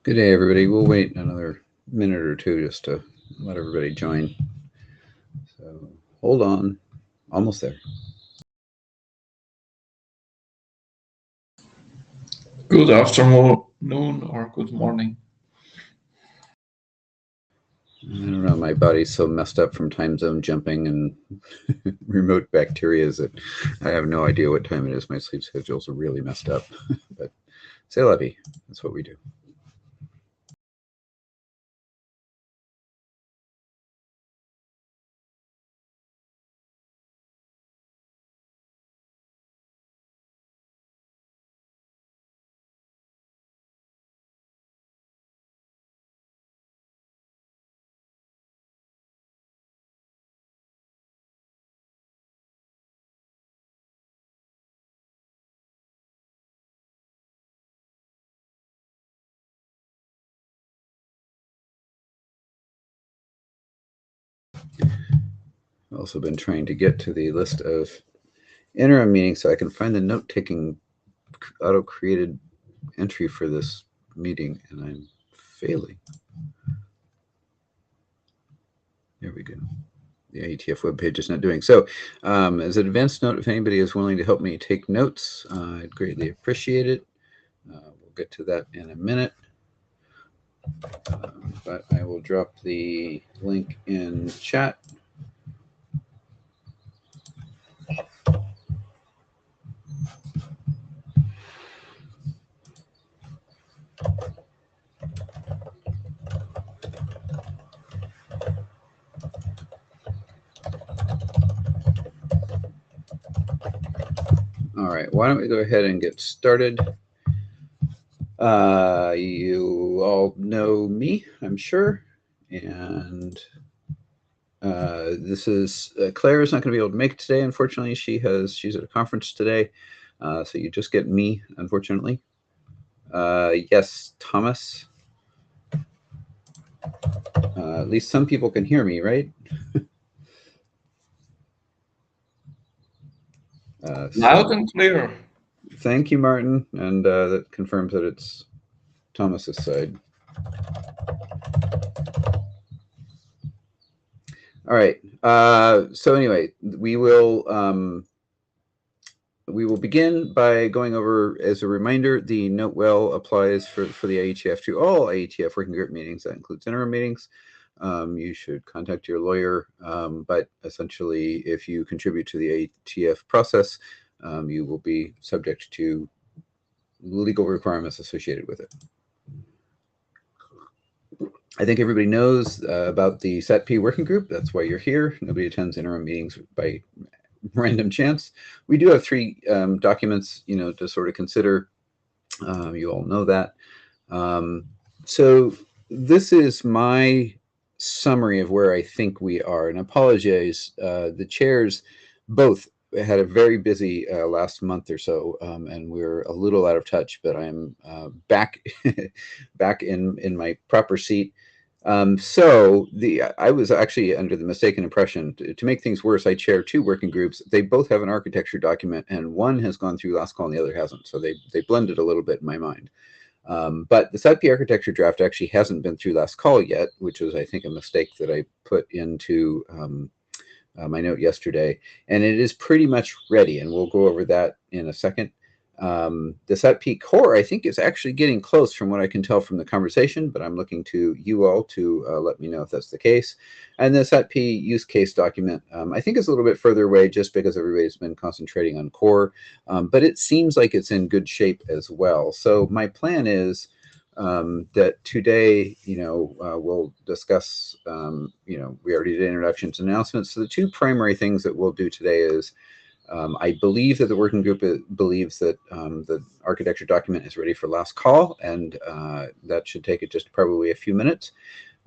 Good day, everybody. We'll wait another minute or two just to let everybody join. So hold on. Almost there. Good afternoon or good morning. I don't know. My body's so messed up from time zone jumping and remote bacteria that I have no idea what time it is. My sleep schedules are really messed up. But c'est la vie. That's what we do. I've also been trying to get to the list of interim meetings so I can find the note-taking auto-created entry for this meeting, and I'm failing. There we go. The IETF webpage is not doing. So as an advance note, if anybody is willing to help me take notes, I'd greatly appreciate it. We'll get to that in a minute. But I will drop the link in chat. All right, why don't we go ahead and get started? You all know me, I'm sure, and this is Claire is not going to be able to make it today. Unfortunately, she's at a conference today, so you just get me. Unfortunately, yes, Thomas. At least some people can hear me, right? Loud and clear. Thank you, Martin, and that confirms that it's Thomas's side. All right. So anyway, we will begin by going over, as a reminder, the note well applies for the IETF to all IETF working group meetings. That includes interim meetings. You should contact your lawyer, but essentially, if you contribute to the IETF process, you will be subject to legal requirements associated with it. I think everybody knows about the SATP working group. That's why you're here. Nobody attends interim meetings by random chance. We do have 3 documents, to sort of consider. You all know that. So this is my summary of where I think we are. And I apologize, the chairs both had a very busy last month or so, and we're a little out of touch, but I'm back in my proper seat. So I was actually under the mistaken impression, to make things worse, I chair 2 working groups. They both have an architecture document, and one has gone through last call and the other hasn't. So they blended a little bit in my mind. But the SATP architecture draft actually hasn't been through last call yet, which was, I think, a mistake that I put into my note yesterday. And it is pretty much ready, and we'll go over that in a second. The SATP core, I think, is actually getting close from what I can tell from the conversation, but I'm looking to you all to let me know if that's the case. And the SATP use case document, I think, is a little bit further away just because everybody's been concentrating on core, but it seems like it's in good shape as well. So my plan is that today, we'll discuss, we already did introductions and announcements. So the 2 primary things that we'll do today is, I believe that the working group believes that the architecture document is ready for last call, and that should take it just probably a few minutes.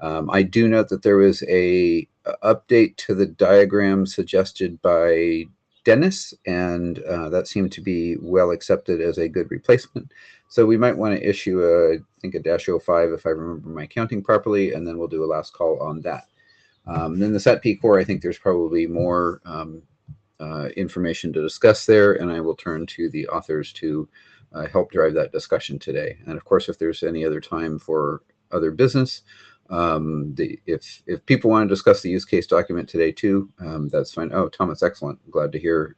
I do note that there was a update to the diagram suggested by Dennis, and that seemed to be well accepted as a good replacement. So we might want to issue I think a -05 if I remember my counting properly, and then we'll do a last call on that. Then the SATP core, I think there's probably more information to discuss there, and I will turn to the authors to help drive that discussion today. And of course, if there's any other time for other business, if people want to discuss the use case document today too, that's fine. Oh, Thomas, excellent. Glad to hear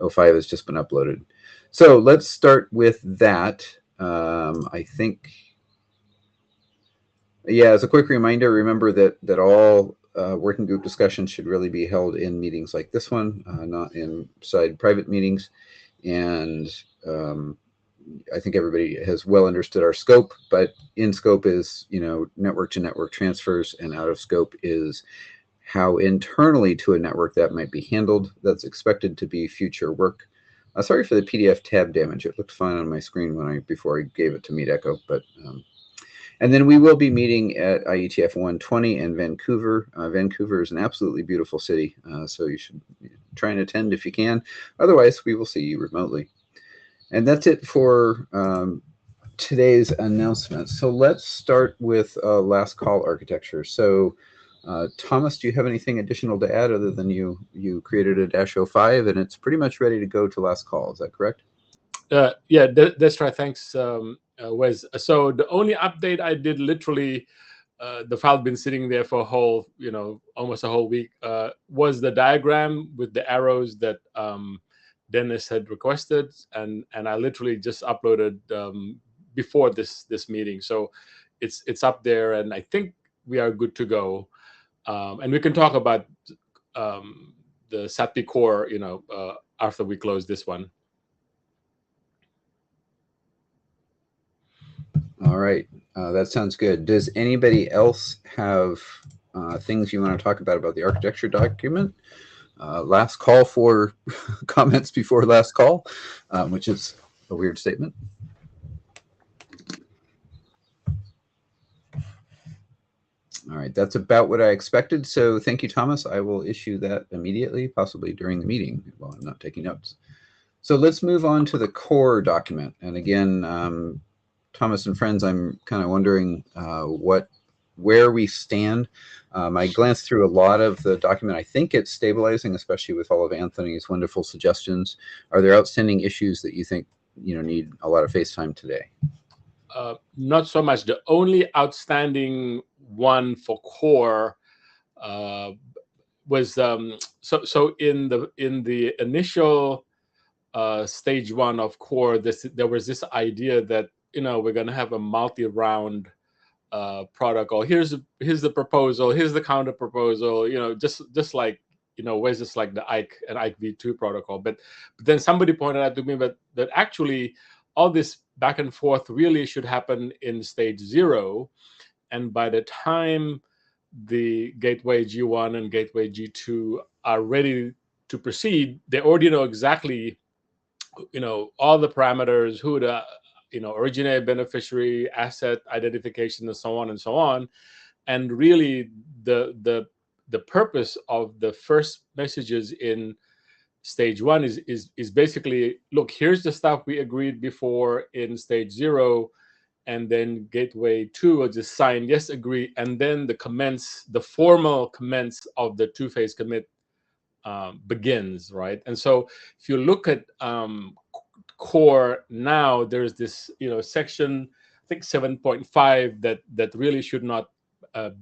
05 has just been uploaded. So let's start with that. I think, yeah, as a quick reminder, remember that all working group discussions should really be held in meetings like this one, not inside private meetings. And I think everybody has well understood our scope, but in scope is, network to network transfers, and out of scope is how internally to a network that might be handled. That's expected to be future work. Sorry for the PDF tab damage. It looked fine on my screen before I gave it to Meet Echo, but and then we will be meeting at IETF 120 in Vancouver. Vancouver is an absolutely beautiful city, so you should try and attend if you can. Otherwise, we will see you remotely. And that's it for today's announcement. So let's start with last call architecture. So Thomas, do you have anything additional to add other than you created a -05 and it's pretty much ready to go to last call? Is that correct? Yeah, that's right. Thanks, Wes. So the only update I did, literally, the file had been sitting there for a whole, almost a whole week, was the diagram with the arrows that Dennis had requested, and I literally just uploaded before this meeting. So it's up there, and I think we are good to go. And we can talk about the SATP core, after we close this one. All right, that sounds good. Does anybody else have things you want to talk about the architecture document? Last call for comments before last call, which is a weird statement. All right, that's about what I expected. So thank you, Thomas. I will issue that immediately, possibly during the meeting while I'm not taking notes. So let's move on to the core document. And again, Thomas and friends, I'm kind of wondering where we stand. I glanced through a lot of the document. I think it's stabilizing, especially with all of Anthony's wonderful suggestions. Are there outstanding issues that you think need a lot of face time today? Not so much. The only outstanding one for core was so in the initial stage one of core, there was this idea that we're going to have a multi-round protocol. Here's the proposal. Here's the counter proposal. Just like where's just like the Ike and Ike v2 protocol. But then somebody pointed out to me that actually all this back and forth really should happen in stage 0, and by the time the gateway G1 and gateway G2 are ready to proceed, they already know exactly all the parameters, who the originator, beneficiary, asset identification, and so on. And really the purpose of the first messages in stage 1 is basically, look, here's the stuff we agreed before in stage 0, and then gateway 2 will just sign yes, agree, and then the formal commence of the two-phase commit begins, right? And so if you look at core now, there's this section, I think 7.5, that really should not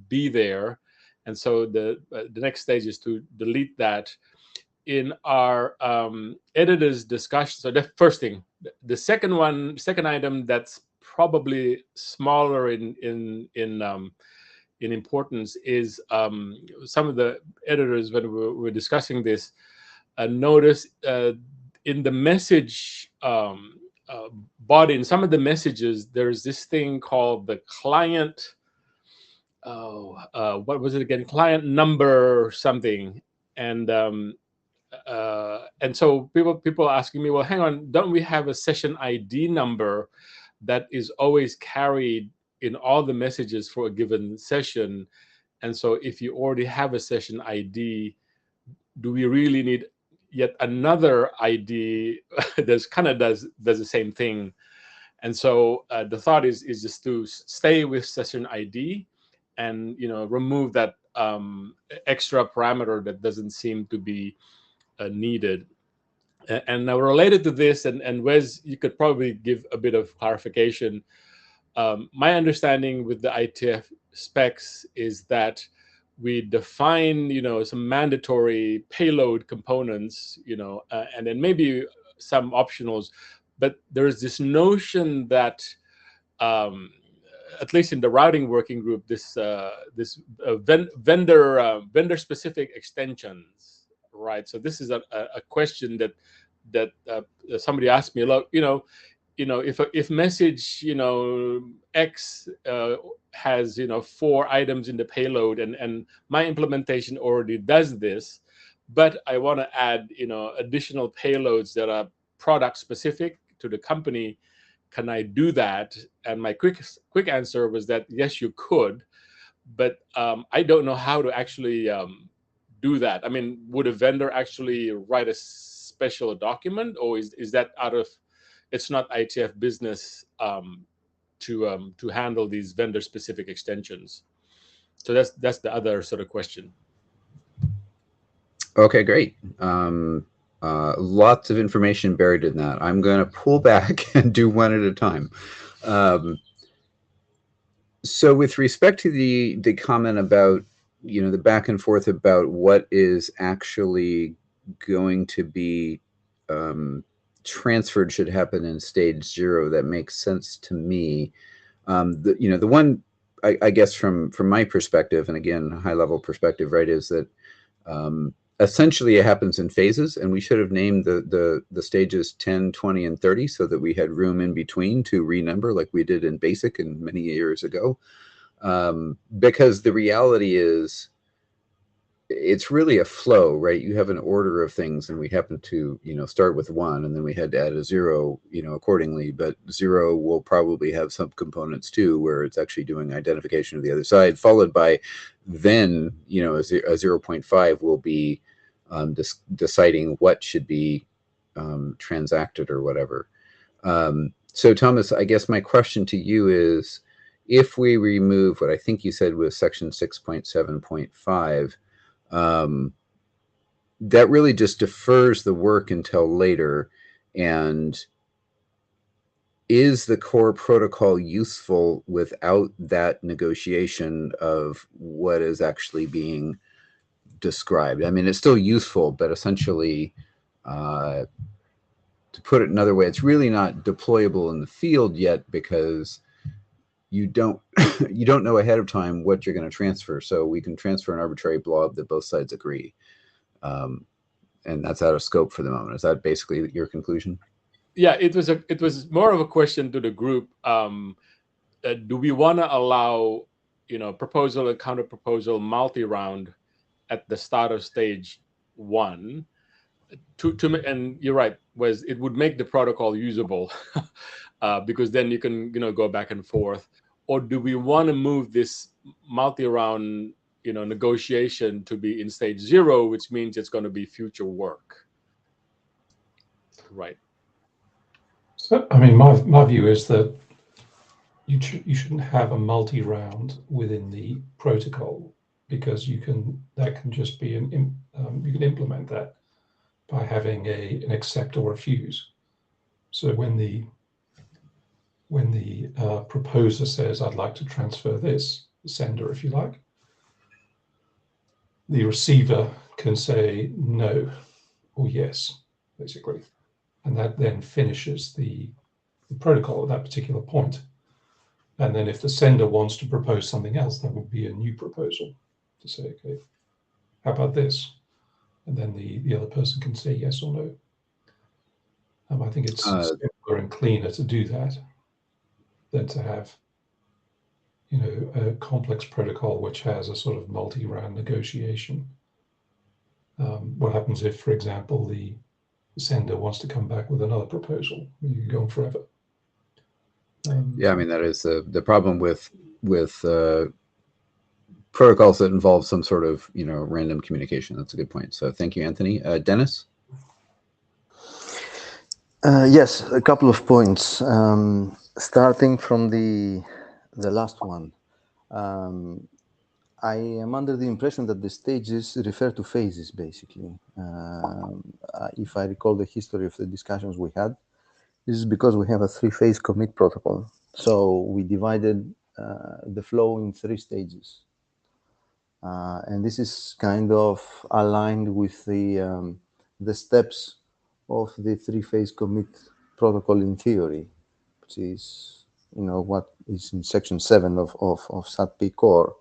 be there, and so the next stage is to delete that. In our editor's discussion, so the first thing, the second item that's probably smaller in importance is some of the editors, when we were discussing this, notice in the message body, in some of the messages, there's this thing called the client. What was it again? Client number something, and so people asking me, well, hang on, don't we have a session ID number that is always carried in all the messages for a given session? And so if you already have a session ID, do we really need yet another ID that kind of does the same thing? And so the thought is just to stay with session ID and remove that extra parameter that doesn't seem to be needed. And now related to this, and Wes, you could probably give a bit of clarification. My understanding with the IETF specs is that we define, some mandatory payload components, and then maybe some optionals, but there's this notion that, at least in the routing working group, this vendor specific extensions, right? So this is a question that somebody asked me a lot. If message X has 4 items in the payload, and my implementation already does this, but I want to add additional payloads that are product specific to the company, can I do that? And my quick answer was that yes, you could, but I don't know how to actually do that. I mean, would a vendor actually write a special document, or is that out of, it's not IETF business to handle these vendor specific extensions? So that's the other sort of question. Okay, great. Lots of information buried in that. I'm going to pull back and do one at a time. So with respect to the comment about, the back and forth about what is actually going to be transferred should happen in stage 0, that makes sense to me. The one, I guess from my perspective, and again, high level perspective, right, is that essentially it happens in phases, and we should have named the stages 10, 20, and 30 so that we had room in between to renumber like we did in BASIC and many years ago. Because the reality is, it's really a flow, right? You have an order of things, and we happen to, start with 1, and then we had to add a 0, accordingly. But 0 will probably have some components too, where it's actually doing identification of the other side, followed by then, a 0.5 will be deciding what should be transacted or whatever. So Thomas, I guess my question to you is, if we remove what I think you said was section 6.7.5, that really just defers the work until later. And is the core protocol useful without that negotiation of what is actually being described? I mean, it's still useful, but essentially, to put it another way, it's really not deployable in the field yet, because you don't know ahead of time what you're going to transfer. So we can transfer an arbitrary blob that both sides agree. And that's out of scope for the moment. Is that basically your conclusion? Yeah, it was more of a question to the group. Do we want to allow, proposal and counter proposal multi-round at the start of stage 1? And you're right, Wes, it would make the protocol usable because then you can go back and forth. Or do we want to move this multi-round negotiation to be in stage 0, which means it's going to be future work? Right. So, I mean, my view is that you shouldn't have a multi-round within the protocol, because that can just be you can implement that by having an accept or refuse. So when the proposer says, I'd like to transfer this, the sender, if you like, the receiver can say no or yes, basically. And that then finishes the protocol at that particular point. And then if the sender wants to propose something else, that would be a new proposal to say, okay, how about this? And then the other person can say yes or no. I think it's simpler and cleaner to do that than to have, a complex protocol which has a sort of multi-round negotiation. What happens if, for example, the sender wants to come back with another proposal? You can go on forever. Yeah, I mean, that is the problem with protocols that involve some sort of random communication. That's a good point. So thank you, Anthony. Dennis? Yes, a couple of points. Starting from the last one, I am under the impression that the stages refer to phases, basically. If I recall the history of the discussions we had, this is because we have a 3-phase commit protocol. So we divided the flow in 3 stages. And this is kind of aligned with the steps of the 3-phase commit protocol in theory, which is, what is in section 7 of SATP core,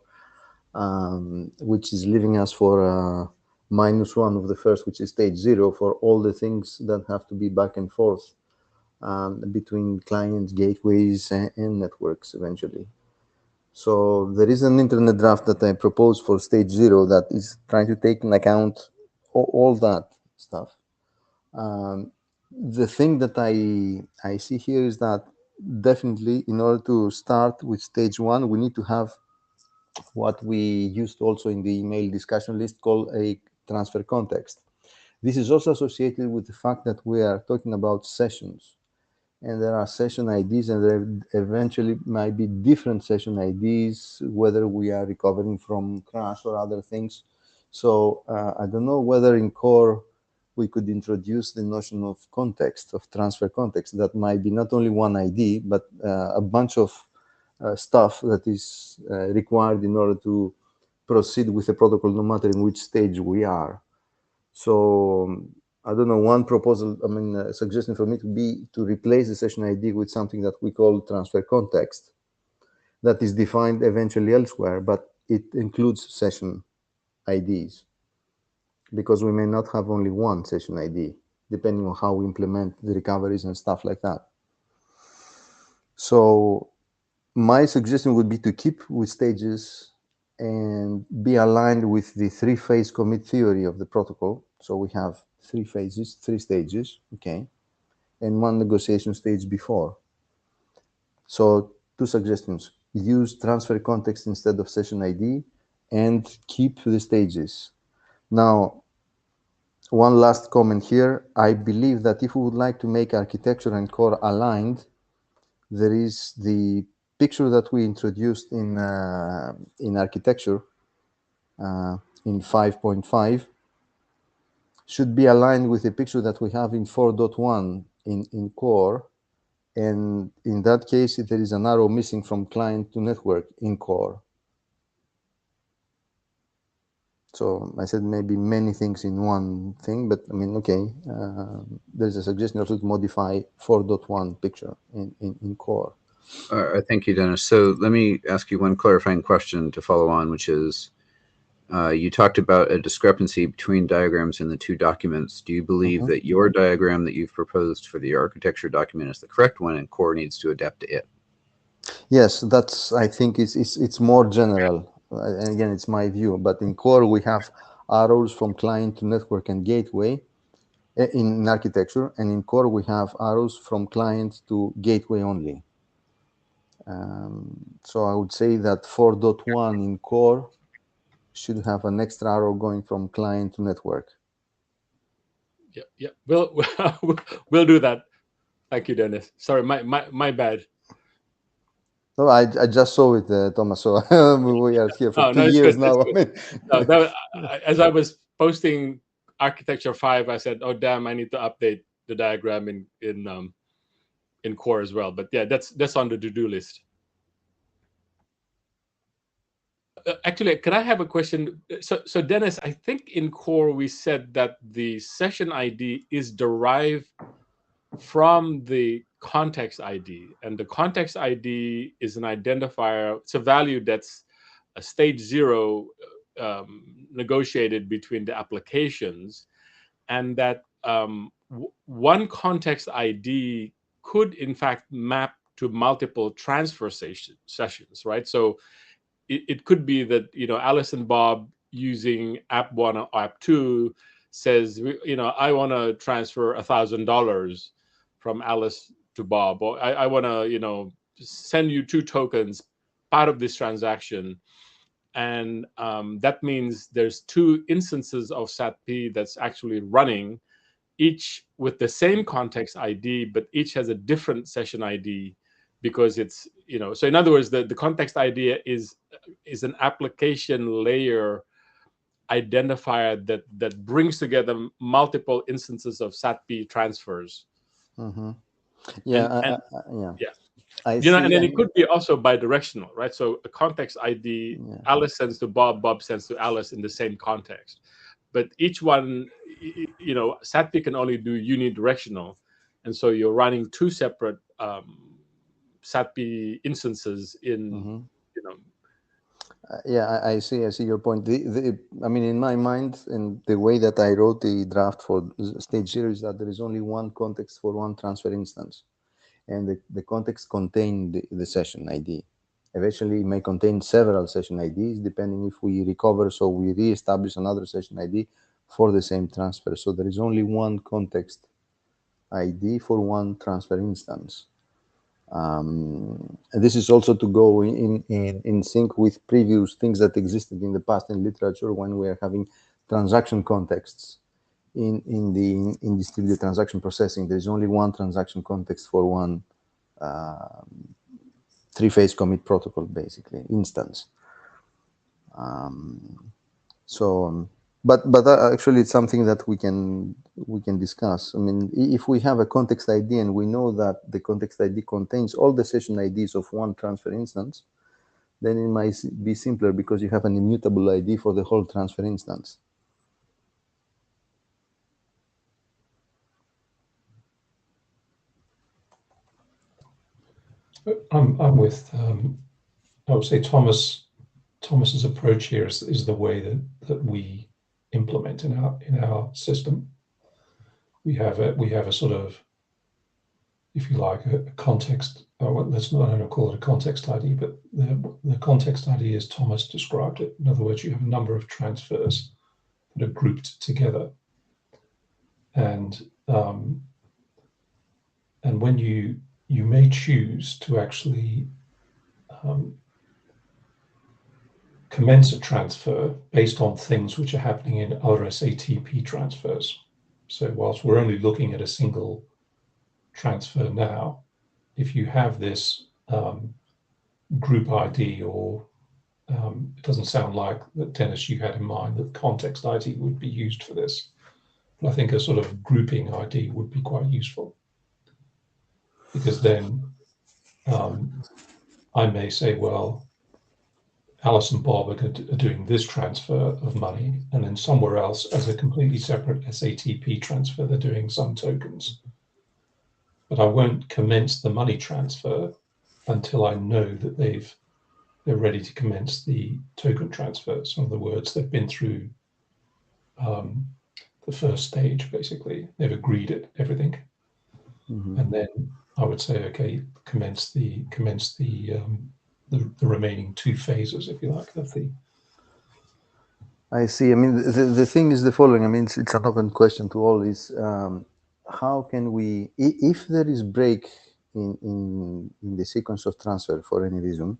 which is leaving us for -1 of the first, which is stage 0, for all the things that have to be back and forth between clients, gateways, and networks eventually. So there is an internet draft that I proposed for stage 0 that is trying to take into account all that stuff. The thing that I see here is that definitely in order to start with stage 1, we need to have what we used also in the email discussion list called a transfer context. This is also associated with the fact that we are talking about sessions. And there are session IDs, and there eventually might be different session IDs, whether we are recovering from crash or other things. So I don't know whether in core we could introduce the notion of context, of transfer context, that might be not only one ID, but a bunch of stuff that is required in order to proceed with the protocol, no matter in which stage we are. So I don't know, one proposal, a suggestion for me to be to replace the session ID with something that we call transfer context, that is defined eventually elsewhere, but it includes session IDs, because we may not have only one session ID, depending on how we implement the recoveries and stuff like that. So my suggestion would be to keep with stages and be aligned with the 3-phase commit theory of the protocol. So we have 3 phases, 3 stages, okay, and 1 negotiation stage before. So 2 suggestions: use transfer context instead of session ID, and keep the stages. Now, one last comment here. I believe that if we would like to make architecture and core aligned, there is the picture that we introduced in architecture in 5.5 should be aligned with the picture that we have in 4.1 in core. And in that case, there is an arrow missing from client to network in core. So I said maybe many things in one thing, but okay, there's a suggestion also to modify 4.1 picture in core. Thank you, Dennis. So let me ask you one clarifying question to follow on, which is, you talked about a discrepancy between diagrams in the 2 documents. Do you believe that your diagram that you've proposed for the architecture document is the correct one, and core needs to adapt to it? Yes, that's, I think it's more general. And again, it's my view, but in core we have arrows from client to network and gateway in architecture, and in core we have arrows from client to gateway only. So I would say that 4.1 in core should have an extra arrow going from client to network. Yeah. We'll do that. Thank you, Dennis. Sorry, my bad. No, I just saw it, Thomas. So we are here for 2 years now. As I was posting architecture 5, I said, "Oh damn, I need to update the diagram in core as well." But yeah, that's on the to-do list. Actually, can I have a question? So Dennis, I think in core we said that the session ID is derived from the context ID, and the context ID is an identifier. It's a value that's a stage 0 negotiated between the applications, and that one context ID could in fact map to multiple transfer sessions, right? So it could be that, Alice and Bob using app 1 or app 2 says, I want to transfer $1,000 from Alice to Bob, or I want to, send you 2 tokens, part of this transaction. And that means there's 2 instances of SATP that's actually running, each with the same context ID, but each has a different session ID because it's, so in other words, the context idea is an application layer identifier that brings together multiple instances of SATP transfers. Yeah, yeah. I see, and then it could be also bidirectional, right? So a context ID, Alice sends to Bob, Bob sends to Alice in the same context. But each one, SATP can only do unidirectional. And so you're running two separate SATP instances in, yeah, I see your point. I mean, in my mind, and the way that I wrote the draft for stage 0 is that there is only one context for one transfer instance. And the context contains the session ID. Eventually, it may contain several session IDs, depending if we recover, so we re-establish another session ID for the same transfer. So there is only one context ID for one transfer instance. This is also to go in sync with previous things that existed in the past in literature when we are having transaction contexts. In distributed transaction processing, there is only one transaction context for one three-phase commit protocol, basically, instance. But actually, it's something that we can discuss. I mean, if we have a context ID and we know that the context ID contains all the session IDs of one transfer instance, then it might be simpler because you have an immutable ID for the whole transfer instance. I'm with, I would say Thomas's approach here is the way that we implement in our system. We have a sort of, if you like, a context. Let's not call it a context ID, but the context ID as Thomas described it. In other words, you have a number of transfers that are grouped together, and when you may choose to actually commence a transfer based on things which are happening in other SATP transfers. So whilst we're only looking at a single transfer now, if you have this group ID, or it doesn't sound like that, Dennis, you had in mind that context ID would be used for this, but I think a sort of grouping ID would be quite useful, because then I may say, well, Alice and Bob are doing this transfer of money, and then somewhere else, as a completely separate SATP transfer, they're doing some tokens. But I won't commence the money transfer until I know that they're ready to commence the token transfer. So in other words, they've been through the first stage, basically. They've agreed everything. And then I would say, okay, commence the remaining two phases, if you like, of the. I see. I mean, the thing is the following. I mean, it's an open question to all. Is how can we, if there is break in the sequence of transfer for any reason,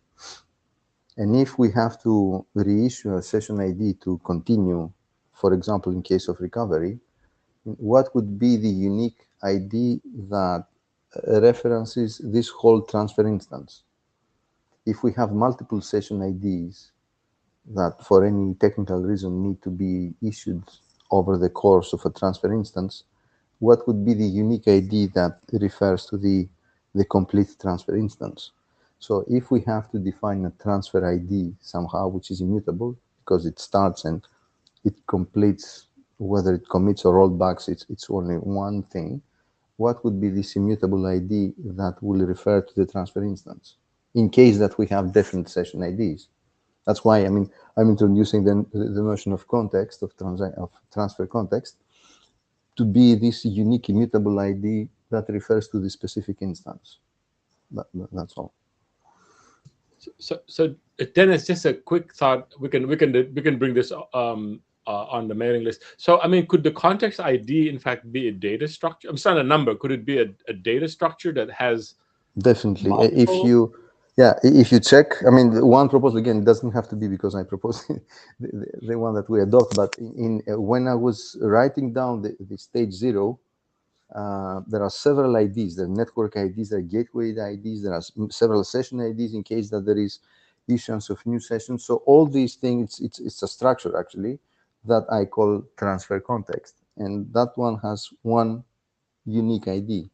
and if we have to reissue a session ID to continue, for example, in case of recovery, what would be the unique ID that references this whole transfer instance? If we have multiple session IDs that for any technical reason need to be issued over the course of a transfer instance, what would be the unique ID that refers to the complete transfer instance? So if we have to define a transfer ID somehow, which is immutable because it starts and it completes, whether it commits or rollbacks, it's only one thing. What would be this immutable ID that will refer to the transfer instance in case that we have different session IDs? That's why, I mean, I'm introducing the notion of context, of transfer context, to be this unique immutable ID that refers to the specific instance. That's all. So Dennis, just a quick thought. We can bring this on the mailing list. So I mean, could the context ID in fact be a data structure? I'm saying a number. Could it be a data structure that has definitely multiple? if you check, I mean, one proposal, again, it doesn't have to be because I proposed the one that we adopt, but when I was writing down the stage 0, there are several IDs. There are network IDs, there are gateway IDs, there are several session IDs in case that there is issuance of new sessions. So all these things, it's a structure actually that I call transfer context. And that one has one unique ID.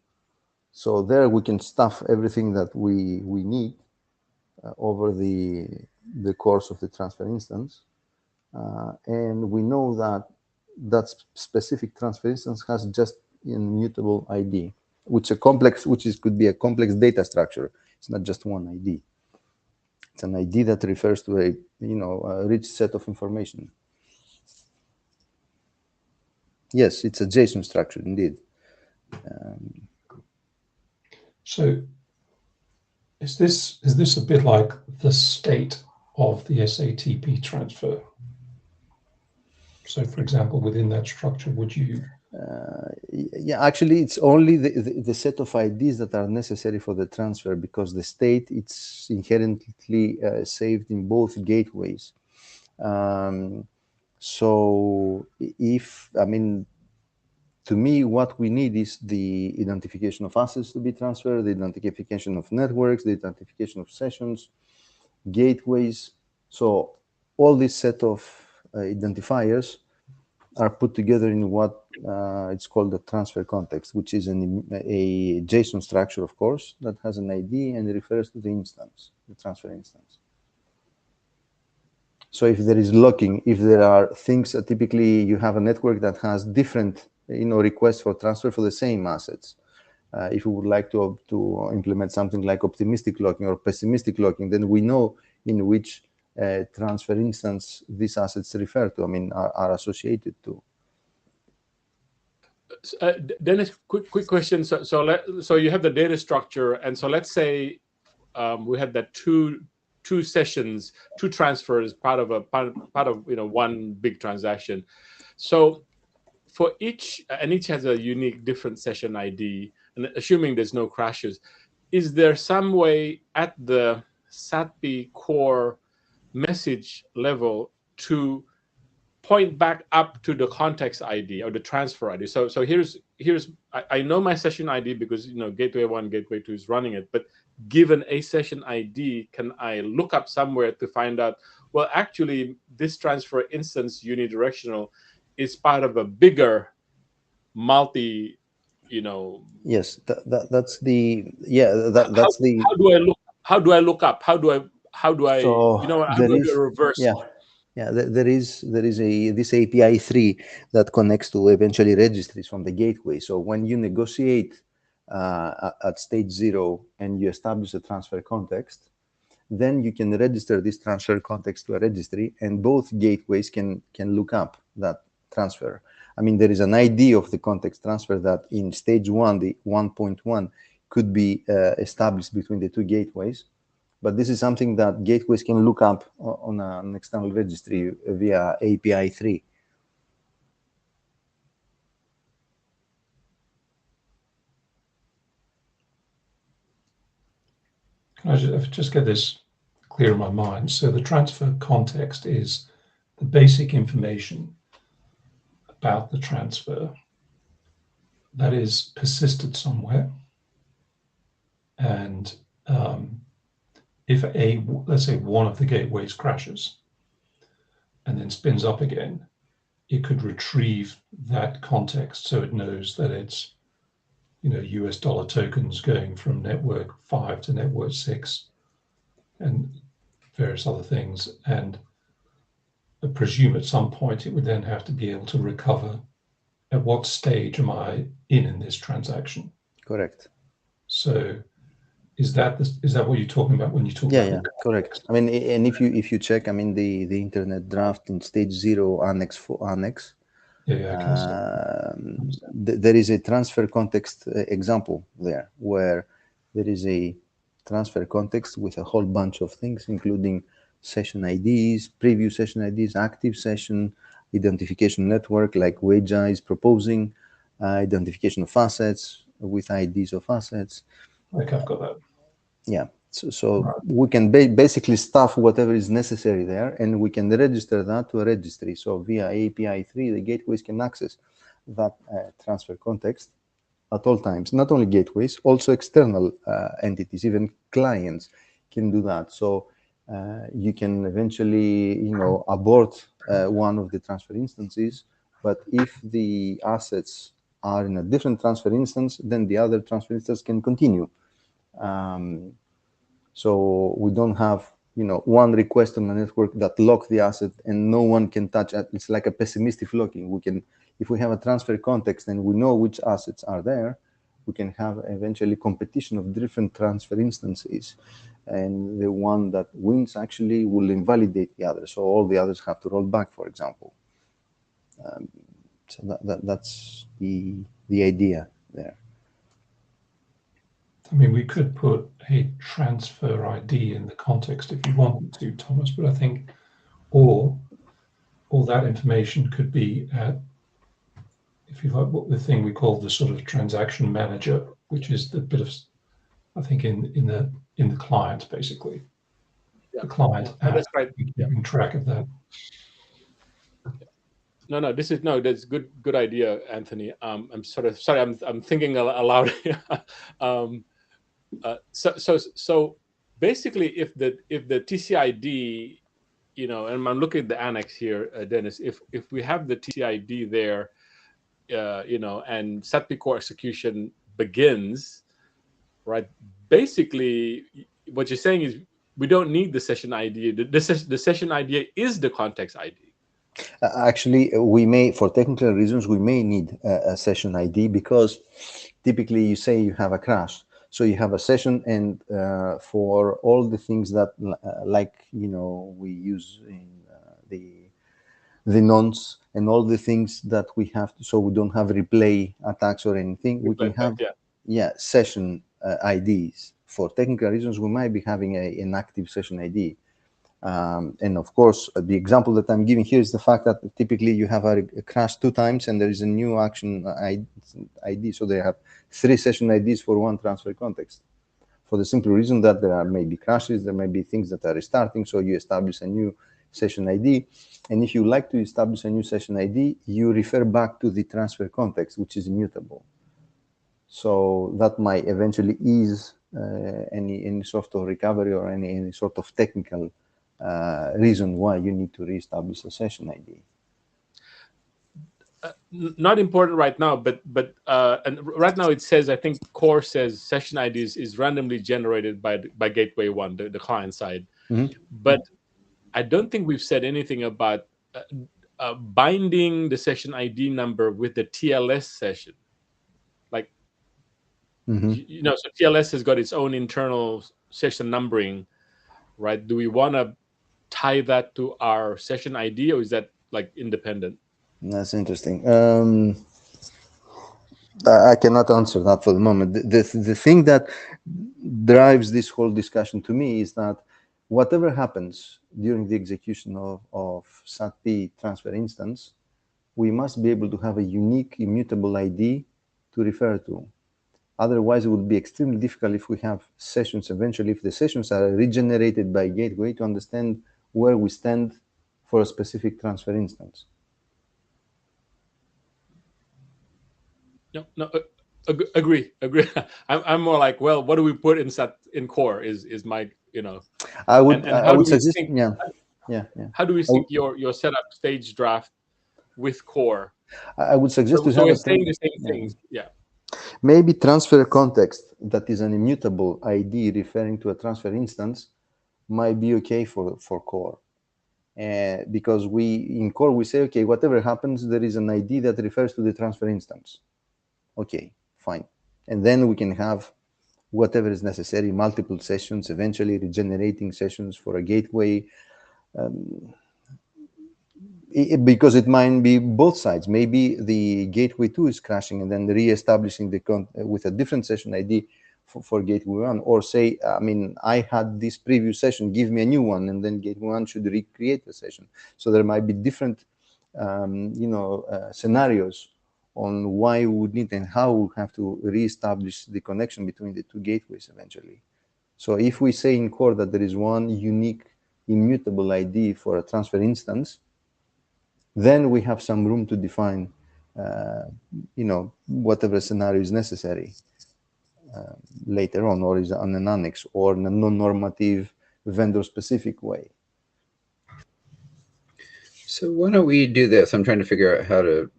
So there we can stuff everything that we need over the course of the transfer instance. And we know that that specific transfer instance has just immutable ID, which could be a complex data structure. It's not just one ID. It's an ID that refers to a rich set of information. Yes, it's a JSON structure indeed. So is this a bit like the state of the SATP transfer? So, for example, within that structure, would you? Yeah, actually, it's only the set of IDs that are necessary for the transfer, because the state, it's inherently saved in both gateways. So to me, what we need is the identification of assets to be transferred, the identification of networks, the identification of sessions, gateways. So all this set of identifiers are put together in what it's called the transfer context, which is a JSON structure, of course, that has an ID and it refers to the instance, the transfer instance. So if there is locking, if there are things, typically you have a network that has different requests for transfer for the same assets. If we would like to implement something like optimistic locking or pessimistic locking, then we know in which transfer instance these assets refer to, are associated to. Dennis, quick question. So you have the data structure, and so let's say we have that two sessions, two transfers, part of one big transaction. So for each has a unique different session ID, and assuming there's no crashes, is there some way at the SATP core message level to point back up to the context ID or the transfer ID? So here's I know my session ID because gateway 1, gateway 2 is running it, but given a session ID, can I look up somewhere to find out, well, actually this transfer instance unidirectional is part of a bigger multi, Yes, that's the that's the. How do I look up? How do I reverse? Yeah, there is this API 3 that connects to eventually registries from the gateway. So when you negotiate at stage 0 and you establish a transfer context, then you can register this transfer context to a registry, and both gateways can look up that transfer. There is an ID of the context transfer that in stage 1, the 1.1, could be established between the two gateways. But this is something that gateways can look up on an external registry via API 3. Can I just get this clear in my mind? So the transfer context is the basic information about the transfer that is persisted somewhere. And if let's say one of the gateways crashes and then spins up again, it could retrieve that context so it knows that it's US dollar tokens going from network 5 to network 6 and various other things. And I presume at some point it would then have to be able to recover at what stage am I in this transaction. Correct. So is that what you're talking about when you talk about? Yeah, correct. And if you check, the internet draft in stage 0 annex. There is a transfer context example there, where there is a transfer context with a whole bunch of things, including session IDs, preview session IDs, active session, identification network like Weija is proposing, identification of assets with IDs of assets. Okay, I've got that. Yeah, so right. We can basically stuff whatever is necessary there, and we can register that to a registry. So via API 3, the gateways can access that transfer context at all times. Not only gateways, also external entities, even clients can do that. So you can eventually, abort one of the transfer instances, but if the assets are in a different transfer instance, then the other transfer instance can continue. So we don't have, one request on the network that lock the asset and no one can touch it. It's like a pessimistic locking. We can, if we have a transfer context and we know which assets are there, we can have eventually competition of different transfer instances. And the one that wins actually will invalidate the other. So all the others have to roll back, for example. So that's the idea there. I mean, we could put a transfer ID in the context if you wanted to, Thomas, but I think all that information could be at, if you like, what the thing we call the sort of transaction manager, which is the bit of, I think, in the client, basically. Yeah. The client app, that's right. Keeping track of that. No, that's good idea, Anthony. I'm sort of sorry. I'm thinking aloud. So basically, if the TCID, and I'm looking at the annex here, Dennis. If we have the TCID there, and SATP core execution begins, right? Basically, what you're saying is we don't need the session ID. The session ID is the context ID. Actually, we may, for technical reasons, we may need a session ID, because typically you say you have a crash. So you have a session, and for all the things that, we use in the nonce and all the things that we have to, so we don't have replay attacks or anything, we can have session IDs. For technical reasons, we might be having an active session ID. And of course, the example that I'm giving here is the fact that typically you have a crash 2 times and there is a new action ID. So they have 3 session IDs for one transfer context, for the simple reason that there may be crashes, there may be things that are restarting. So you establish a new session ID. And if you like to establish a new session ID, you refer back to the transfer context, which is immutable. So that might eventually ease any sort of recovery or any sort of technical reason why you need to reestablish a session ID. Not important right now, but and right now it says, I think core says session ID is randomly generated by gateway 1, the client side. Mm-hmm. But I don't think we've said anything about binding the session ID number with the TLS session. Like, mm-hmm. So TLS has got its own internal session numbering, right? Do we want to tie that to our session ID, or is that like independent? That's interesting. I cannot answer that for the moment. The thing that drives this whole discussion to me is that whatever happens during the execution of SATP transfer instance, we must be able to have a unique immutable ID to refer to. Otherwise, it would be extremely difficult if we have sessions eventually, if the sessions are regenerated by gateway, to understand where we stand for a specific transfer instance. No, agree. I'm more like, well, what do we put in core is my, I would suggest, how do we sync your setup stage draft with core? I would suggest so we're saying the same things. Maybe transfer context that is an immutable ID referring to a transfer instance might be okay for core. Because in core we say, okay, whatever happens, there is an ID that refers to the transfer instance. Okay, fine. And then we can have whatever is necessary, multiple sessions, eventually regenerating sessions for a gateway. Because it might be both sides. Maybe the gateway 2 is crashing and then re-establishing with a different session ID for gateway 1, or say, I had this previous session, give me a new one, and then gateway 1 should recreate the session. So there might be different, scenarios on why we would need and how we have to re-establish the connection between the 2 gateways eventually. So if we say in core that there is one unique immutable ID for a transfer instance, then we have some room to define whatever scenario is necessary later on, or is on an annex or in a non-normative vendor-specific way. So why don't we do this? I'm trying to figure out how to.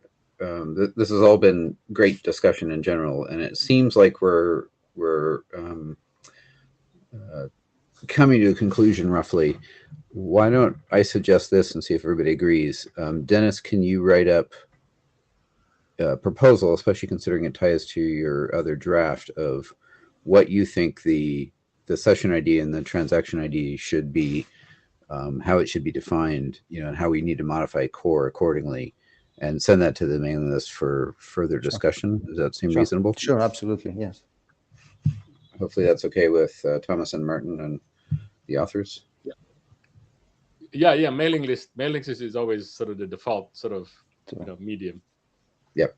This has all been great discussion in general, and it seems like we're coming to a conclusion roughly. Why don't I suggest this and see if everybody agrees? Dennis, can you write up a proposal, especially considering it ties to your other draft, of what you think the session ID and the transaction ID should be, how it should be defined, and how we need to modify core accordingly, and send that to the mailing list for further discussion. Does that seem reasonable? Sure, absolutely, yes. Hopefully that's okay with Thomas and Martin and the authors. Yeah. Mailing list is always sort of the default sort of medium. Yep.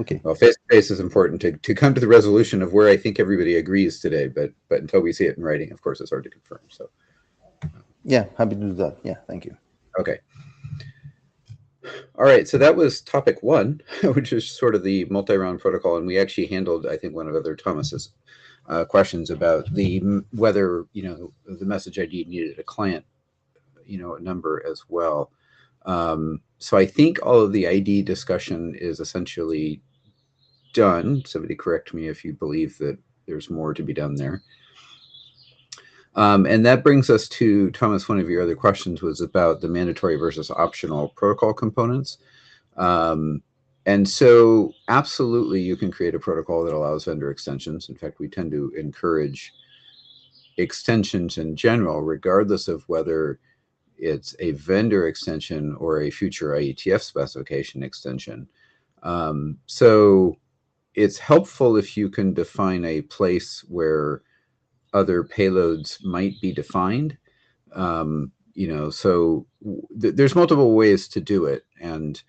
Okay. Well, face-to-face is important to come to the resolution of where I think everybody agrees today, but until we see it in writing, of course, it's hard to confirm. So. Yeah, happy to do that. Yeah, thank you. Okay. All right, so that was topic 1, which is sort of the multi-round protocol, and we actually handled, I think, one of other Thomas's questions about whether the message ID needed a client number as well. So I think all of the ID discussion is essentially done. Somebody correct me if you believe that there's more to be done there. And that brings us to, Thomas, one of your other questions was about the mandatory versus optional protocol components. And so absolutely you can create a protocol that allows vendor extensions. In fact, we tend to encourage extensions in general, regardless of whether it's a vendor extension or a future IETF specification extension. So it's helpful if you can define a place where other payloads might be defined. So there's multiple ways to do it. And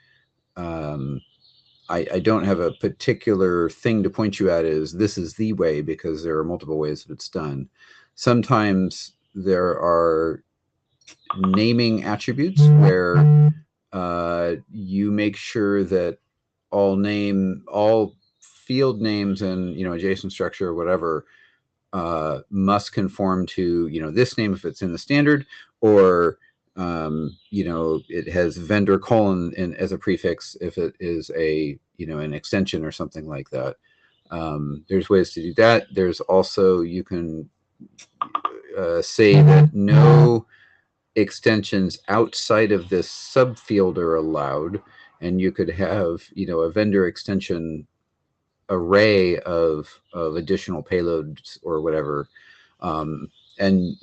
I don't have a particular thing to point you at as this is the way, because there are multiple ways that it's done. Sometimes there are naming attributes where you make sure that all field names and adjacent structure or whatever must conform to this name if it's in the standard, or it has vendor colon as a prefix if it is an extension or something like that. There's ways to do that. There's also, you can say that no extensions outside of this subfield are allowed, and you could have a vendor extension array of additional payloads or whatever, and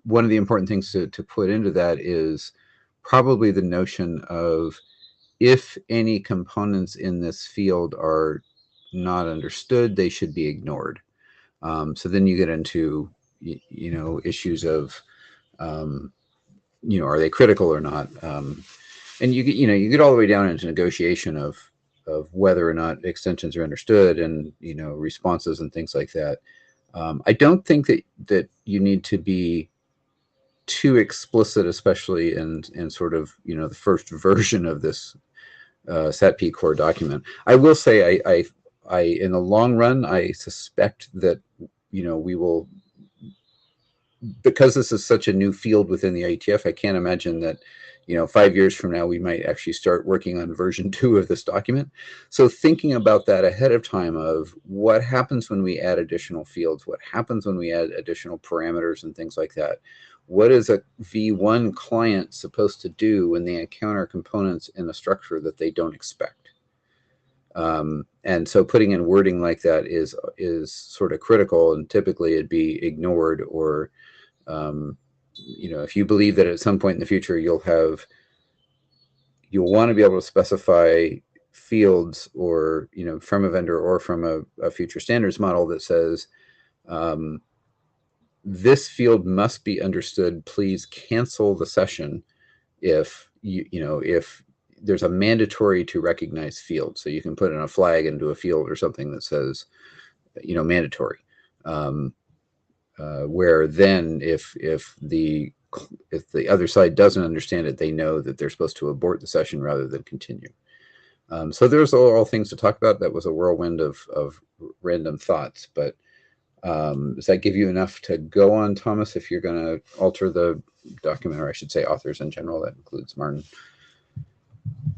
one of the important things to put into that is probably the notion of, if any components in this field are not understood, they should be ignored. So then you get into issues of are they critical or not, and you get all the way down into negotiation of whether or not extensions are understood, and responses and things like that. I don't think that you need to be too explicit, especially in sort of the first version of this SATP core document. I will say I in the long run, I suspect that we will, because this is such a new field within the IETF, I can't imagine that 5 years from now, we might actually start working on version 2 of this document. So thinking about that ahead of time, of what happens when we add additional fields, what happens when we add additional parameters and things like that. What is a V1 client supposed to do when they encounter components in a structure that they don't expect? And so putting in wording like that is sort of critical, and typically it'd be ignored, or if you believe that at some point in the future you'll want to be able to specify fields, or from a vendor or from a future standards model that says this field must be understood, please cancel the session if if there's a mandatory to recognize field. So you can put in a flag into a field or something that says mandatory, where then if the other side doesn't understand it, they know that they're supposed to abort the session rather than continue. So there's all things to talk about. That was a whirlwind of random thoughts, but does that give you enough to go on, Thomas, if you're going to alter the document, or I should say authors in general? That includes Martin.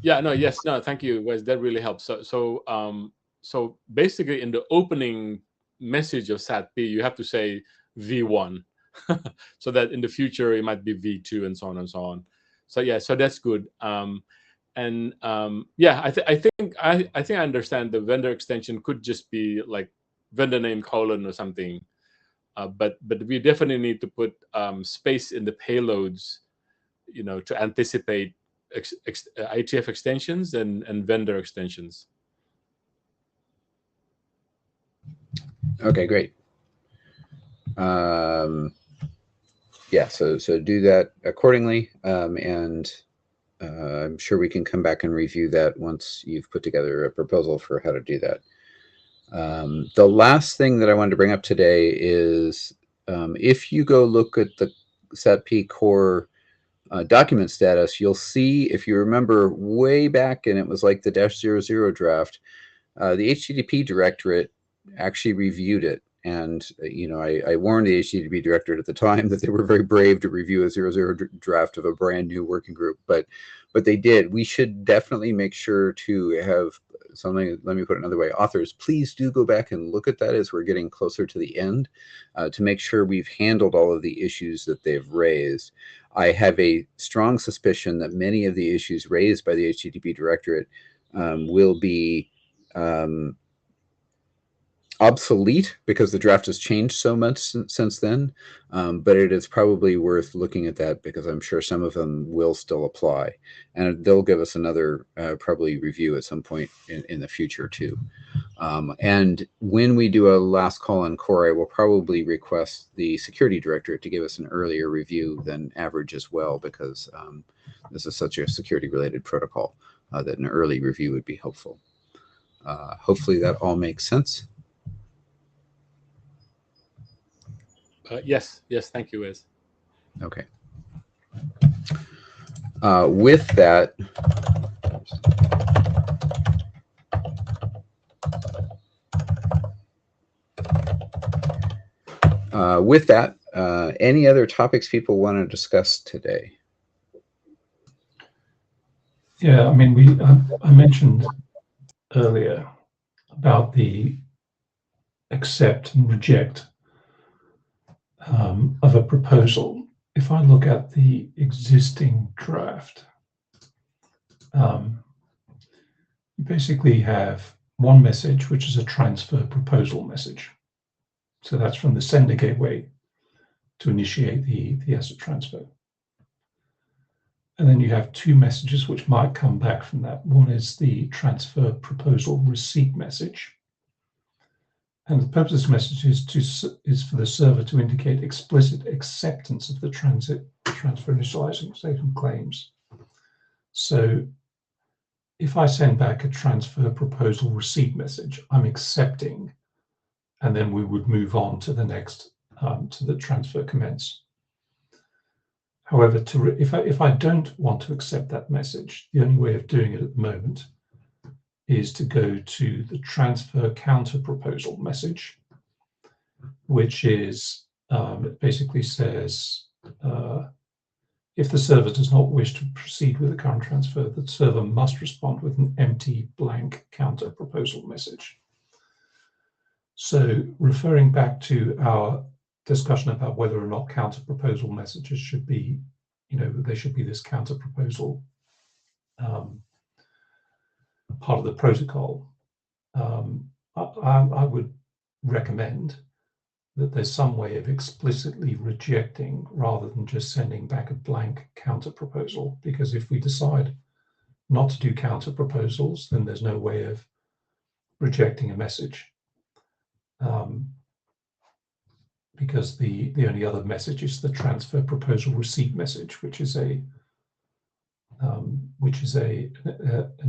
Yeah, no, yes, no, thank you, Wes. That really helps. So basically in the opening message of SATP, you have to say V1 so that in the future it might be V2 and so on and so on. So yeah, so that's good. Yeah, I think I understand the vendor extension could just be like vendor name : or something, but we definitely need to put space in the payloads, to anticipate IETF extensions and vendor extensions. Okay, great. Yeah, so do that accordingly, and I'm sure we can come back and review that once you've put together a proposal for how to do that. The last thing that I wanted to bring up today is if you go look at the SATP core document status, you'll see, if you remember way back, and it was like the -00 draft, the HTTP directorate actually reviewed it. And, I warned the HTTP directorate at the time that they were very brave to review a 00 draft of a brand new working group, but they did. We should definitely make sure to have something. Let me put it another way. Authors, please do go back and look at that as we're getting closer to the end to make sure we've handled all of the issues that they've raised. I have a strong suspicion that many of the issues raised by the HTTP directorate will be obsolete because the draft has changed so much since then, but it is probably worth looking at that because I'm sure some of them will still apply, and they'll give us another probably review at some point in the future too. And when we do a last call on core, I will probably request the security directorate to give us an earlier review than average as well, because this is such a security related protocol that an early review would be helpful. Hopefully that all makes sense. Yes, thank you, Wes. Okay. With that, any other topics people want to discuss today? Yeah, I mean, I mentioned earlier about the accept and reject of a proposal. If I look at the existing draft, you basically have one message, which is a transfer proposal message. So that's from the sender gateway to initiate the asset transfer. And then you have two messages which might come back from that. One is the transfer proposal receipt message. And the purpose of this message is for the server to indicate explicit acceptance of the transfer initialization claims. So if I send back a transfer proposal receipt message, I'm accepting, and then we would move on to the next, to the transfer commence. However, if I don't want to accept that message, the only way of doing it at the moment is to go to the transfer counter proposal message, which is, it basically says, if the server does not wish to proceed with the current transfer, the server must respond with an empty blank counter proposal message. So referring back to our discussion about whether or not counter proposal messages should be, there should be this counter proposal part of the protocol, I would recommend that there's some way of explicitly rejecting rather than just sending back a blank counter proposal, because if we decide not to do counter proposals, then there's no way of rejecting a message, because the only other message is the transfer proposal receipt message, which is an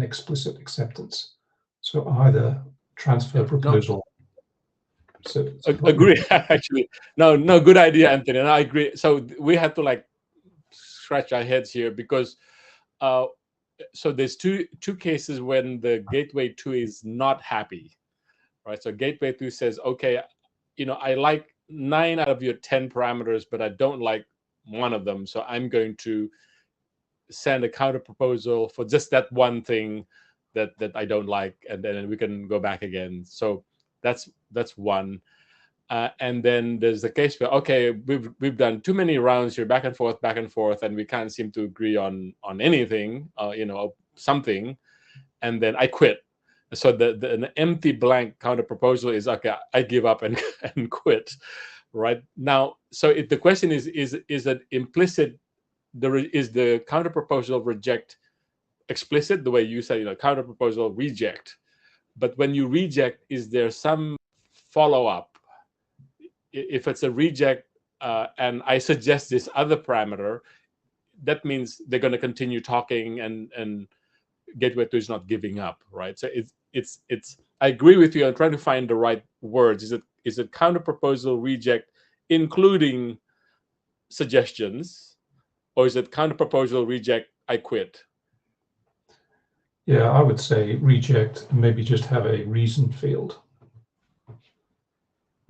explicit acceptance. So either transfer proposal. So agree. Actually, no, good idea, Anthony. And I agree. So we have to like scratch our heads here because so there's two cases when the gateway 2 is not happy, right? So gateway 2 says, okay, I like 9 out of your 10 parameters, but I don't like one of them, so I'm going to send a counter proposal for just that one thing that I don't like, and then we can go back again. So that's one. And then there's the case where, okay, we've done too many rounds here, back and forth, and we can't seem to agree on anything, something, and then I quit. So an empty blank counter proposal is, okay, I give up and quit, right? Now, so the question is it implicit? Is the counter proposal reject explicit, the way you say, counter proposal reject? But when you reject, is there some follow up? If it's a reject and I suggest this other parameter, that means they're going to continue talking, and gateway 2 is not giving up, right? So it's I agree with you. I'm trying to find the right words. Is it counter proposal reject including suggestions, or is it counter proposal reject I quit? Yeah, I would say reject and maybe just have a reason field.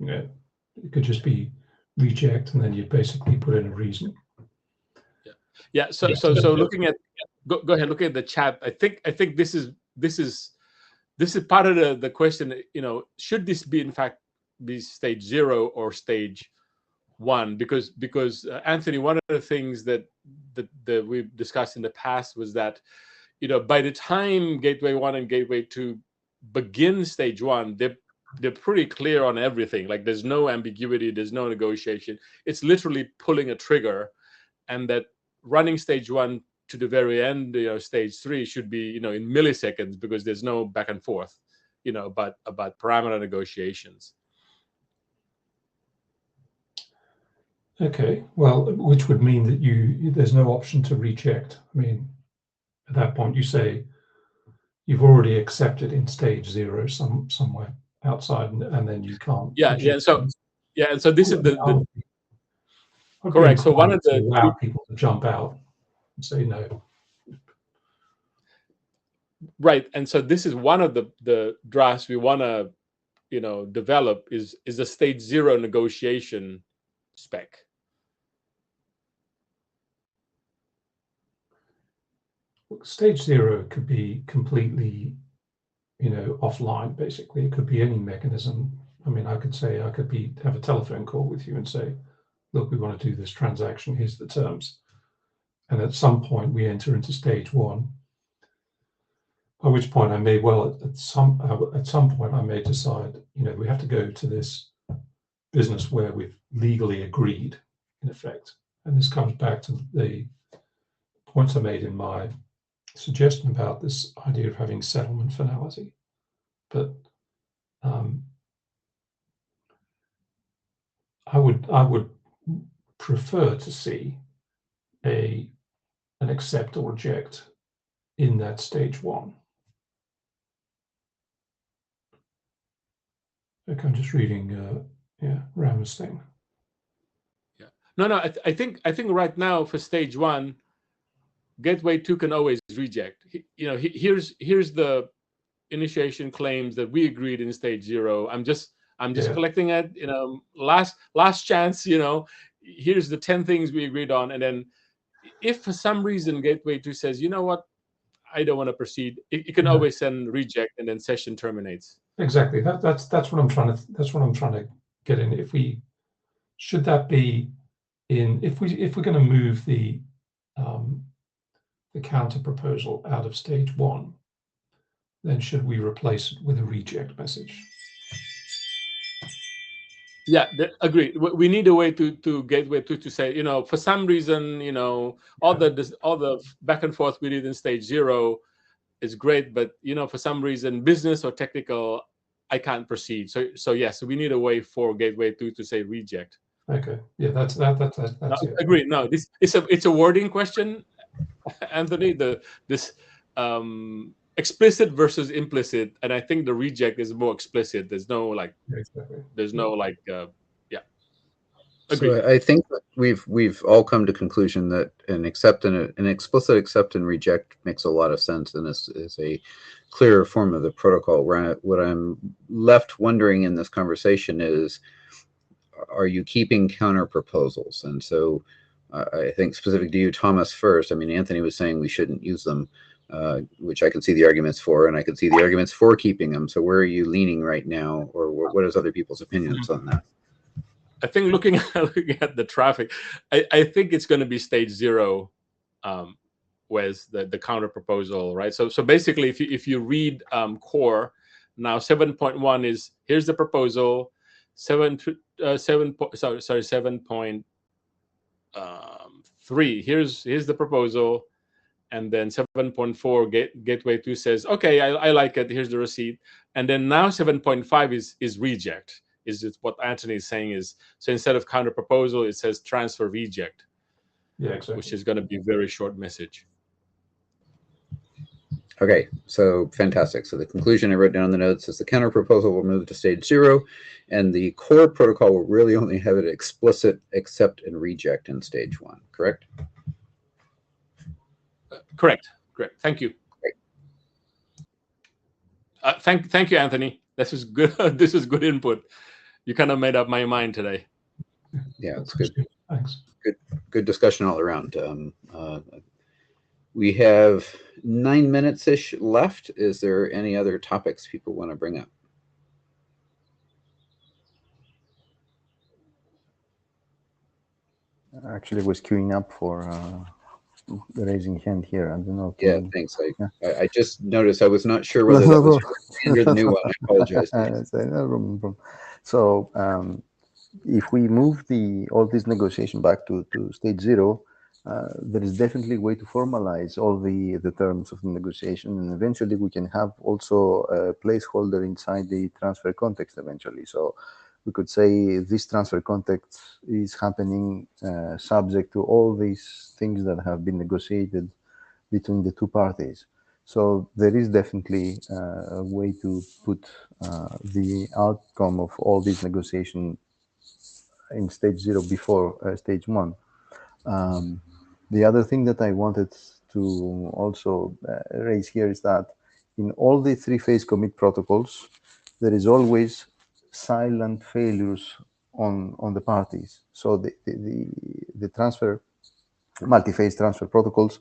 It could just be reject, and then you basically put in a reason. Yeah. So looking at go ahead, looking at the chat. I think this is part of the question. Should this be in fact be stage 0 or stage 1? Because Anthony, one of the things that we've discussed in the past was that by the time gateway 1 and gateway 2 begin stage 1, they're pretty clear on everything. Like, there's no ambiguity, there's no negotiation. It's literally pulling a trigger, and that running stage 1 to the very end, stage 3 should be, in milliseconds, because there's no back and forth, about parameter negotiations. Okay, well, which would mean that there's no option to reject. I mean, at that point, you say you've already accepted in stage 0 somewhere outside, and then you can't. Yeah. So this is the correct. So one of the allow people to jump out and say no. Right, and so this is one of the drafts we want to, develop is the stage 0 negotiation spec. Stage 0 could be completely, offline. Basically, it could be any mechanism. I mean, I could say have a telephone call with you and say, look, we want to do this transaction. Here's the terms. And at some point, we enter into stage 1. At which point I may at some point I may decide, we have to go to this business where we've legally agreed, in effect. And this comes back to the points I made in my suggestion about this idea of having settlement finality. But I would prefer to see an accept or reject in that stage 1. Okay, I'm just reading Ram's thing. Yeah. No. I think right now for stage 1, gateway 2 can always reject. Here's the initiation claims that we agreed in stage 0. I'm just collecting it. Last chance. Here's the 10 things we agreed on, and then if for some reason gateway 2 says, you know what, I don't want to proceed, it can always send reject, and then session terminates. Exactly. That's what I'm trying to get in. If we're going to move the counter proposal out of stage 1, then should we replace it with a reject message? Yeah, agree. We need a way to gateway 2 to say, for some reason, all the back and forth we did in stage 0 is great, but for some reason, business or technical, I can't proceed. So yes, we need a way for gateway 2 to say reject. Okay. Yeah, that's it. Agree. No, it's a wording question, Anthony. This explicit versus implicit, and I think the reject is more explicit. There's no exactly. There's no Agreed. So I think that we've all come to conclusion that an explicit accept and reject makes a lot of sense, and is a clearer form of the protocol. What I'm left wondering in this conversation is, are you keeping counter proposals? And so I think specific to you, Thomas, first. I mean, Anthony was saying we shouldn't use them, which I can see the arguments for, and I can see the arguments for keeping them. So where are you leaning right now, or what is other people's opinions on that? I think looking at the traffic, I think it's going to be stage 0, with the counter proposal, right? So basically, if you read core now, 7.1 is here's the proposal. 7.3 here's the proposal, and then 7.4 gateway 2 says, okay, I like it. Here's the receipt, and then now 7.5 is reject. Is it what Anthony is saying is, so instead of counter proposal, it says transfer reject. Yeah, exactly. Which is going to be a very short message. Okay, so fantastic. So the conclusion I wrote down in the notes is the counter proposal will move to stage 0, and the core protocol will really only have an explicit accept and reject in stage 1. Correct? Correct. Thank you. Thank you, Anthony. This is good. This is good input. You kind of made up my mind today. Yeah, it's good. Thanks. Good discussion all around. We have 9 minutes-ish left. Is there any other topics people want to bring up? Actually, I was queuing up for the raising hand here. I don't know. Yeah, thanks. I just noticed. I was not sure whether that was under the new one. I apologize. No problem. So if we move all this negotiation back to stage 0, there is definitely a way to formalize all the terms of the negotiation, and eventually we can have also a placeholder inside the transfer context eventually. So we could say this transfer context is happening subject to all these things that have been negotiated between the two parties. So there is definitely a way to put the outcome of all these negotiations in stage 0 before stage 1. The other thing that I wanted to also raise here is that in all the 3-phase commit protocols, there is always silent failures on the parties. So the transfer, multi-phase transfer protocols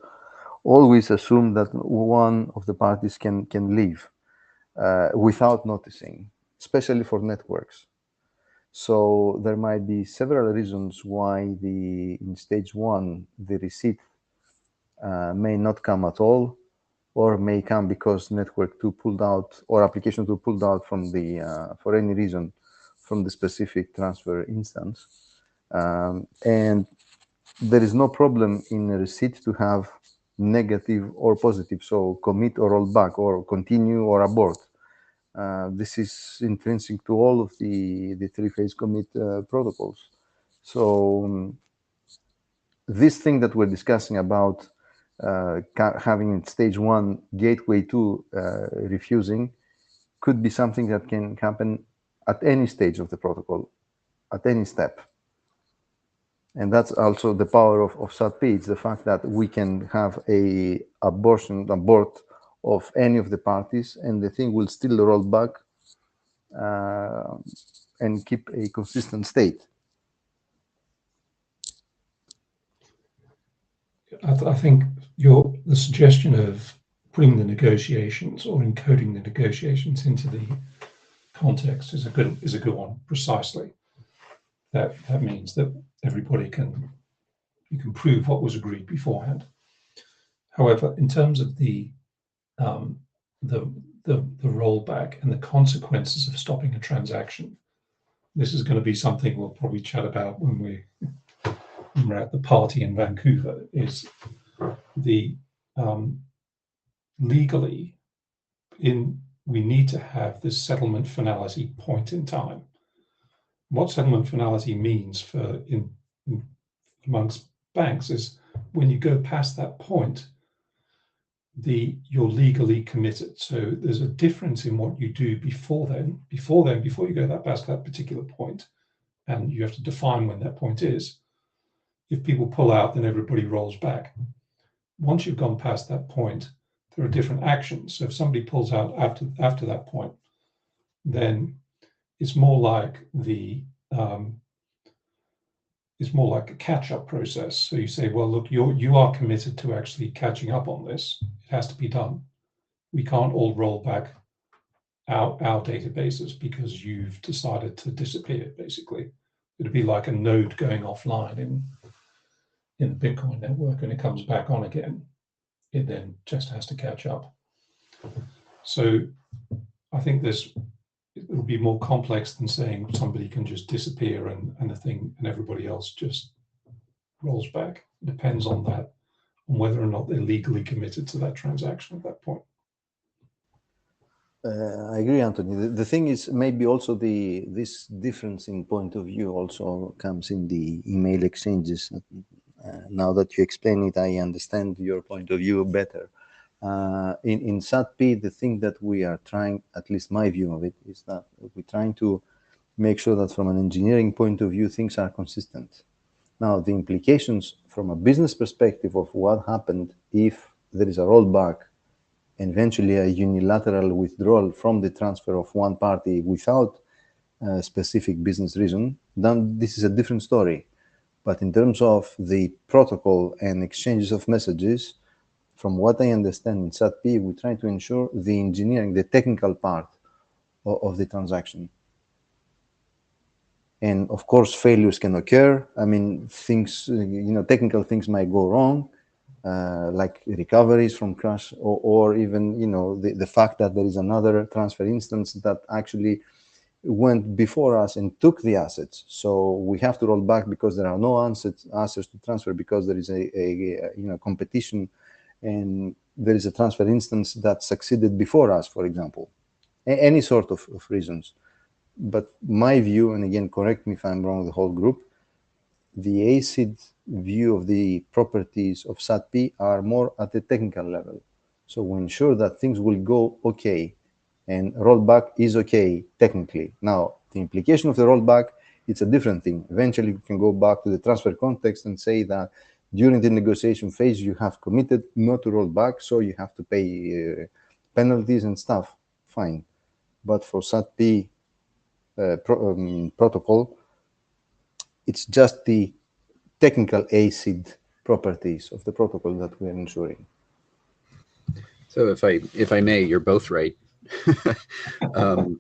always assume that one of the parties can leave without noticing, especially for networks. So there might be several reasons why in stage 1 the receipt may not come at all, or may come because network 2 pulled out, or application 2 pulled out from the for any reason from the specific transfer instance, and there is no problem in a receipt to have negative or positive, so commit or roll back or continue or abort. This is intrinsic to all of the 3-phase commit protocols. So this thing that we're discussing about having in stage 1 gateway 2 refusing could be something that can happen at any stage of the protocol, at any step. And that's also the power of SATP. It's the fact that we can have a abort of any of the parties, and the thing will still roll back and keep a consistent state. I think the suggestion of putting the negotiations or encoding the negotiations into the context is a good one. Precisely, that means that everybody you can prove what was agreed beforehand. However, in terms of the rollback and the consequences of stopping a transaction, this is going to be something we'll probably chat about when we're at the party in Vancouver. Is the legally we need to have this settlement finality point in time. What settlement finality means for amongst banks is when you go past that point, you're legally committed. So there's a difference in what you do before then. Before you go past that particular point, and you have to define when that point is. If people pull out, then everybody rolls back. Once you've gone past that point, there are different actions. So if somebody pulls out after that point, then it's more like a catch-up process. So you say, well, look, you are committed to actually catching up on this. It has to be done. We can't all roll back our databases because you've decided to disappear, basically. It'd be like a node going offline in the Bitcoin network, and it comes back on again. It then just has to catch up. So I think it'll be more complex than saying somebody can just disappear and the thing and everybody else just rolls back. It depends on that, on whether or not they're legally committed to that transaction at that point. I agree, Anthony. The thing is, maybe also this difference in point of view also comes in the email exchanges. Now that you explain it, I understand your point of view better. In SATP, the thing that we are trying, at least my view of it, is that we're trying to make sure that from an engineering point of view, things are consistent. Now, the implications from a business perspective of what happened if there is a rollback and eventually a unilateral withdrawal from the transfer of one party without a specific business reason, then this is a different story. But in terms of the protocol and exchanges of messages, from what I understand in SATP, we try to ensure the engineering, the technical part of the transaction. And of course, failures can occur. I mean, things, technical things might go wrong, like recoveries from crash, or even, the fact that there is another transfer instance that actually went before us and took the assets. So we have to roll back because there are no assets to transfer, because there is a competition and there is a transfer instance that succeeded before us, for example, any sort of reasons. But my view, and again, correct me if I'm wrong, the whole group, the ACID view of the properties of SATP are more at the technical level. So we ensure that things will go okay, and rollback is okay technically. Now, the implication of the rollback, it's a different thing. Eventually, we can go back to the transfer context and say that during the negotiation phase, you have committed not to roll back, so you have to pay penalties and stuff. Fine. But for SATP protocol, it's just the technical ACID properties of the protocol that we are ensuring. So if I may, you're both right. The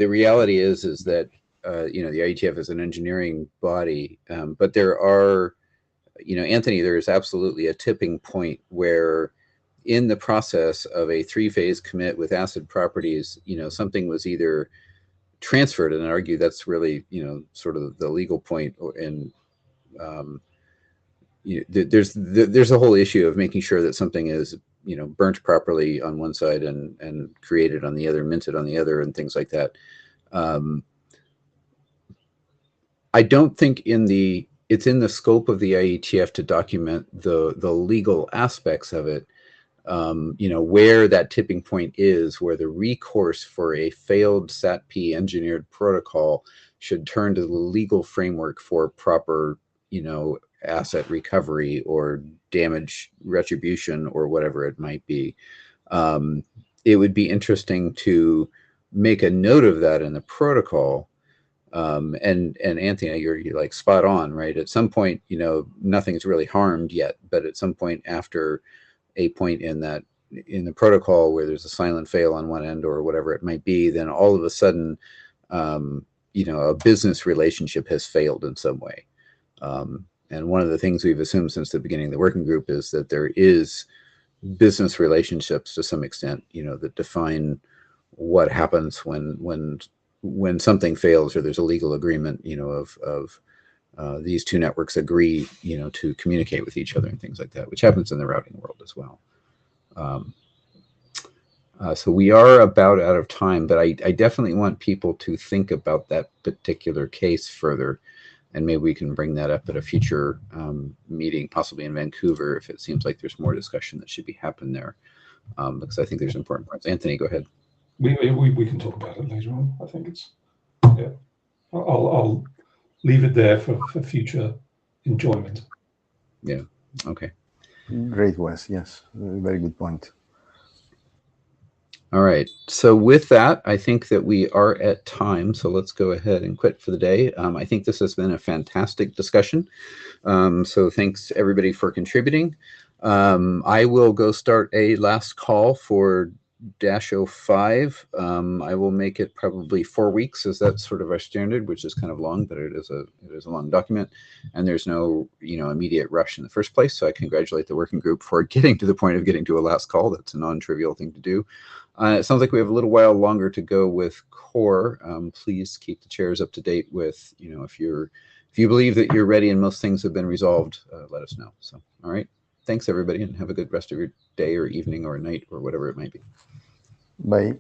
reality is that the IETF is an engineering body, but there are, Anthony, there is absolutely a tipping point where, in the process of a three-phase commit with ACID properties, something was either transferred, and I argue that's really, sort of the legal point, and there's a whole issue of making sure that something is burnt properly on one side and created on the other, minted on the other, and things like that. I don't think it's in the scope of the IETF to document the legal aspects of it. Where that tipping point is, where the recourse for a failed SATP engineered protocol should turn to the legal framework for proper, asset recovery or damage retribution or whatever it might be. It would be interesting to make a note of that in the protocol. And Anthony, you're like spot on, right? At some point, nothing's really harmed yet, but at some point after a point in the protocol where there's a silent fail on one end or whatever it might be, then all of a sudden, a business relationship has failed in some way. And one of the things we've assumed since the beginning of the working group is that there is business relationships to some extent, that define what happens when something fails, or there's a legal agreement, of these two networks agree, to communicate with each other and things like that, which happens in the routing world as well. So we are about out of time, but I definitely want people to think about that particular case further, and maybe we can bring that up at a future meeting, possibly in Vancouver, if it seems like there's more discussion that should be happening there, because I think there's important parts. Anthony, go ahead. We can talk about it later on. I think it's, yeah. I'll leave it there for future enjoyment. Yeah. Okay. Great, Wes. Yes, very good point. All right. So with that, I think that we are at time. So let's go ahead and quit for the day. I think this has been a fantastic discussion. So thanks everybody for contributing. I will go start a last call for -05. I will make it probably 4 weeks, as that's sort of our standard, which is kind of long, but it is a long document, and there's no immediate rush in the first place. So I congratulate the working group for getting to the point of getting to a last call. That's a non-trivial thing to do. It sounds like we have a little while longer to go with core. Please keep the chairs up to date with if you believe that you're ready and most things have been resolved, let us know. So, all right. Thanks, everybody, and have a good rest of your day or evening or night or whatever it might be. Bye.